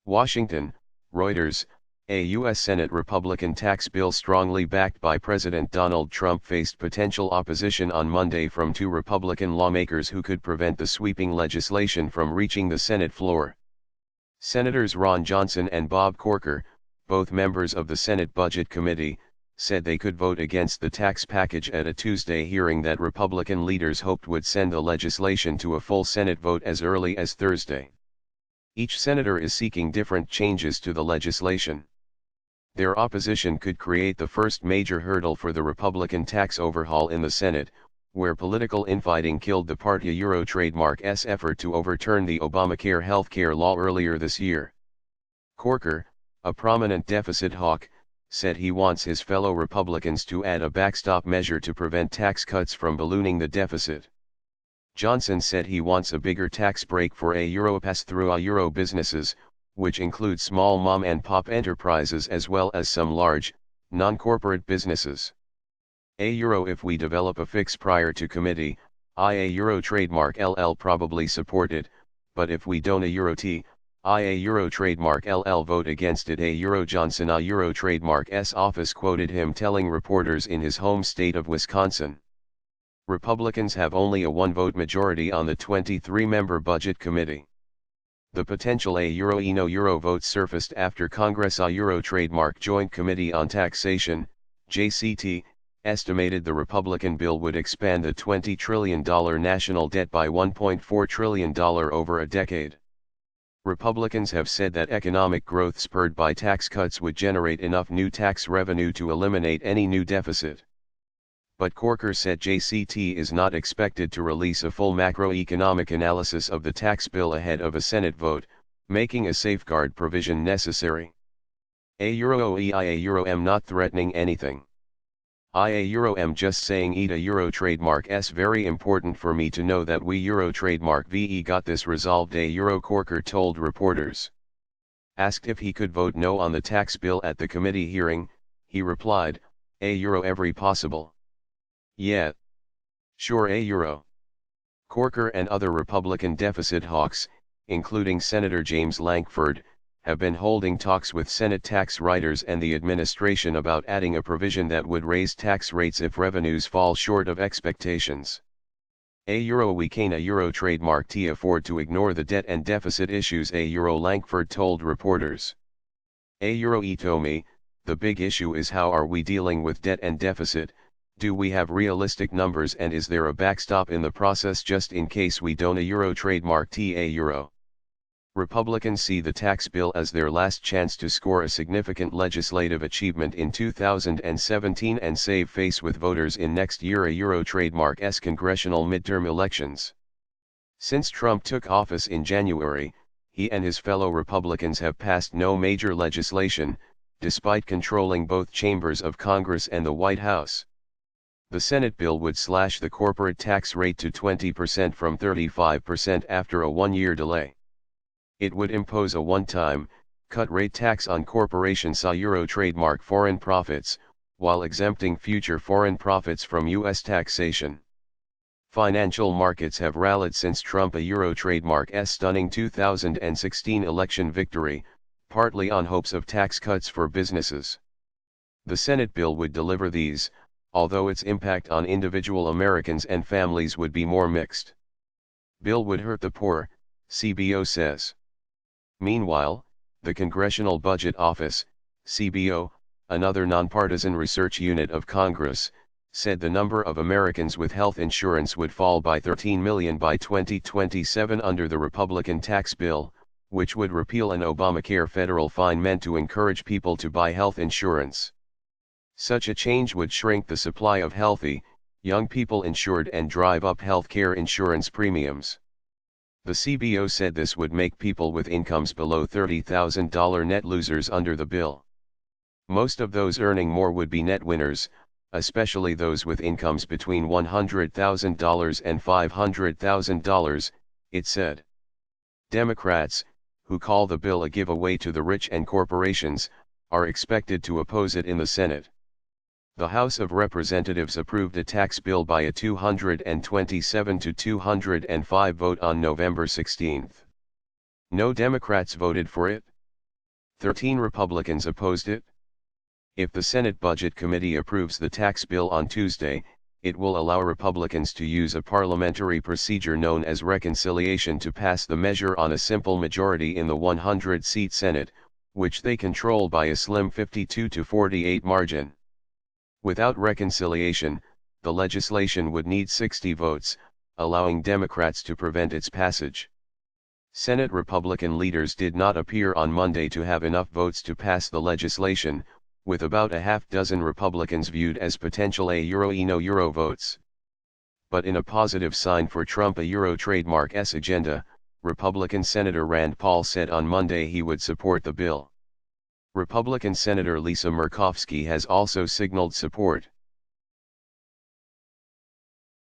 Washington, Reuters, a U.S. Senate Republican tax bill strongly backed by President Donald Trump faced potential opposition on Monday from two Republican lawmakers who could prevent the sweeping legislation from reaching the Senate floor. Senators Ron Johnson and Bob Corker, both members of the Senate Budget Committee, said they could vote against the tax package at a Tuesday hearing that Republican leaders hoped would send the legislation to a full Senate vote as early as Thursday. Each senator is seeking different changes to the legislation. Their opposition could create the first major hurdle for the Republican tax overhaul in the Senate, where political infighting killed the party Euro Trademark's effort to overturn the Obamacare healthcare law earlier this year. Corker, a prominent deficit hawk, said he wants his fellow Republicans to add a backstop measure to prevent tax cuts from ballooning the deficit. Johnson said he wants a bigger tax break for a Euro pass-through Euro businesses, which includes small mom-and-pop enterprises as well as some large, non-corporate businesses. A Euro if we develop a fix prior to committee, a Euro trademark LL probably support it, but if we don't a Euro a Euro trademark LL vote against it. A Euro Johnson a Euro trademark's office quoted him telling reporters in his home state of Wisconsin. Republicans have only a one-vote majority on the 23-member Budget Committee. The potential a Euro no Euro vote surfaced after Congress a Euro Trademark Joint Committee on Taxation, JCT, estimated the Republican bill would expand the $20 trillion national debt by $1.4 trillion over a decade. Republicans have said that economic growth spurred by tax cuts would generate enough new tax revenue to eliminate any new deficit. But Corker said JCT is not expected to release a full macroeconomic analysis of the tax bill ahead of a Senate vote, making a safeguard provision necessary. A Euro a Euro am not threatening anything. A Euro am just saying a Euro trademark s very important for me to know that we Euro trademark ve got this resolved. A Euro Corker told reporters. Asked if he could vote no on the tax bill at the committee hearing, he replied, a Euro every possible. Yeah. Sure a Euro. Corker and other Republican deficit hawks, including Senator James Lankford, have been holding talks with Senate tax writers and the administration about adding a provision that would raise tax rates if revenues fall short of expectations. A Euro we can a Euro trademark t afford to ignore the debt and deficit issues. A Euro Lankford told reporters. A Euro me, the big issue is how are we dealing with debt and deficit. Do we have realistic numbers and is there a backstop in the process just in case we don't a Euro trademark a Euro? Republicans see the tax bill as their last chance to score a significant legislative achievement in 2017 and save face with voters in next year a Euro trademark's congressional midterm elections. Since Trump took office in January, he and his fellow Republicans have passed no major legislation, despite controlling both chambers of Congress and the White House. The Senate bill would slash the corporate tax rate to 20% from 35% after a one-year delay. It would impose a one-time, cut-rate tax on corporations a Euro trademark foreign profits, while exempting future foreign profits from U.S. taxation. Financial markets have rallied since Trump a Euro trademark's stunning 2016 election victory, partly on hopes of tax cuts for businesses. The Senate bill would deliver these, although its impact on individual Americans and families would be more mixed. Bill would hurt the poor, CBO says. Meanwhile, the Congressional Budget Office, CBO, another nonpartisan research unit of Congress, said the number of Americans with health insurance would fall by 13 million by 2027 under the Republican tax bill, which would repeal an Obamacare federal fine meant to encourage people to buy health insurance. Such a change would shrink the supply of healthy, young people insured and drive up health care insurance premiums. The CBO said this would make people with incomes below $30,000 net losers under the bill. Most of those earning more would be net winners, especially those with incomes between $100,000 and $500,000, it said. Democrats, who call the bill a giveaway to the rich and corporations, are expected to oppose it in the Senate. The House of Representatives approved a tax bill by a 227 to 205 vote on November 16. No Democrats voted for it. 13 Republicans opposed it. If the Senate Budget Committee approves the tax bill on Tuesday, it will allow Republicans to use a parliamentary procedure known as reconciliation to pass the measure on a simple majority in the 100-seat Senate, which they control by a slim 52-48 margin. Without reconciliation, the legislation would need 60 votes, allowing Democrats to prevent its passage. Senate Republican leaders did not appear on Monday to have enough votes to pass the legislation, with about a half dozen Republicans viewed as potential Euro votes. But in a positive sign for Trump a Euro trademark's agenda, Republican Senator Rand Paul said on Monday he would support the bill. Republican Senator Lisa Murkowski has also signaled support.